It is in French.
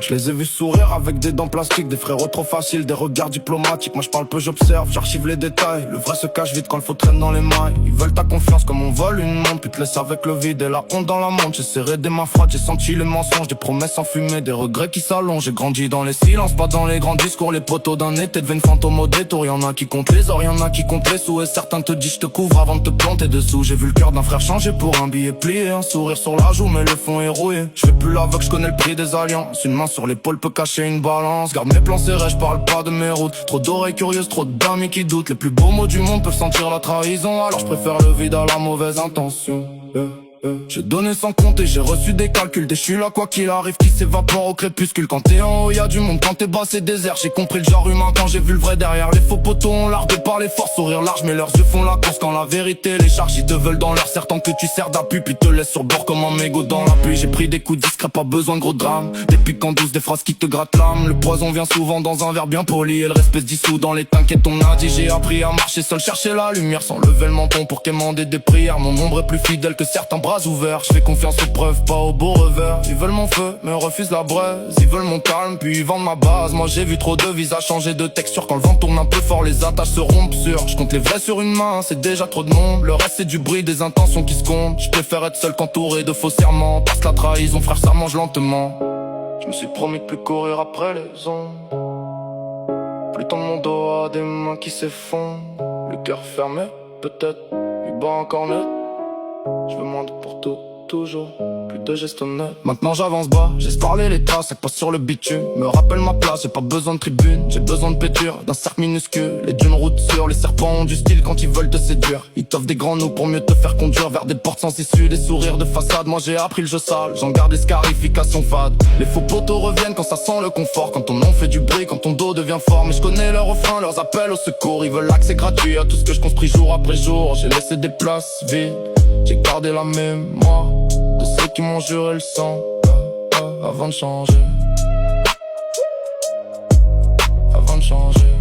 Je les ai vus sourire avec des dents plastiques, des frérots trop faciles, des regards diplomatiques. Moi je parle peu, j'observe, j'archive les détails. Le vrai se cache vite quand le faux traîne dans les mailles. Ils veulent ta confiance comme on vole une montre, puis te laisse avec le vide et la honte dans la montre. J'ai serré des mains froides, j'ai senti les mensonges, des promesses enfumées, des regrets qui s'allongent. J'ai grandi dans les silences, pas dans les grands discours. Les poteaux d'un été deviennent fantômes au détour. Y'en a qui comptent les or, y'en a qui comptent les sous. Et certains te disent je te couvre avant de te planter dessous. J'ai vu le cœur d'un frère changer pour un billet plié, un sourire sur la joue mais le fond est rouillé. Je fais plus l'aveugle, je connais le prix des alliances. Une main sur l'épaule peut cacher une balance. Garde mes plans serrés, je parle pas de mes routes. Trop d'oreilles curieuses, trop d'amis qui doutent. Les plus beaux mots du monde peuvent sentir la trahison. Alors je préfère le vide à la mauvaise intention. J'ai donné sans compter, j'ai reçu des calculs. Des suis là quoi qu'il arrive qui s'évapore au crépuscule. Quand t'es en haut y'a du monde, quand t'es bas c'est désert. J'ai compris le genre humain quand j'ai vu le vrai derrière. Les faux poteaux ont l'art de parler fort, sourire large, mais leurs yeux font la course. Quand la vérité les charge, ils te veulent dans leur serre. Tant que tu sers d'appui, puis te laissent sur bord comme un mégot dans la pluie. J'ai pris des coups discrets, pas besoin de gros drames. Des piques en douce, des phrases qui te grattent l'âme. Le poison vient souvent dans un verre bien poli, et le respect se dissout dans les t'inquiètes on a dit. J'ai appris à marcher seul, chercher la lumière sans lever le menton pour quémander des prières. Mon ombre est plus fidèle que certains bras ouverts. Je fais confiance aux preuves, pas aux beaux revers. Ils veulent mon feu, mais refusent la braise. Ils veulent mon calme, puis ils vendent ma base. Moi j'ai vu trop de visages changer de texture. Quand le vent tourne un peu fort, les attaches se rompent sur. Je compte les vrais sur une main, c'est déjà trop de nombre. Le reste c'est du bruit, des intentions qui se comptent. Je préfère être seul qu'entouré de faux serments. Parce que la trahison, frère, ça mange lentement. Je me suis promis de plus courir après les ondes. Plus tendre mon dos à des mains qui s'effondrent. Le cœur fermé, peut-être, il bat encore net. Je veux moins de pour tout, toujours, plus de gestes honnêtes. Maintenant j'avance bas, j'ai parlé les traces, ça passe sur le bitume. Me rappelle ma place, j'ai pas besoin de tribune. J'ai besoin de péture, d'un cercle minuscule. Les dunes routes sûres, les serpents ont du style quand ils veulent te séduire. Ils t'offrent des grands nœuds pour mieux te faire conduire vers des portes sans issue. Des sourires de façade, moi j'ai appris le jeu sale. J'en garde les scarifications fades. Les faux poteaux reviennent quand ça sent le confort. Quand ton nom fait du bruit, quand ton dos devient fort. Mais je connais leurs refrains, leurs appels au secours. Ils veulent l'accès gratuit à tout ce que je construis jour après jour. J'ai laissé des places vides. J'ai gardé la mémoire de ceux qui m'ont juré le sang avant de changer. Avant de changer.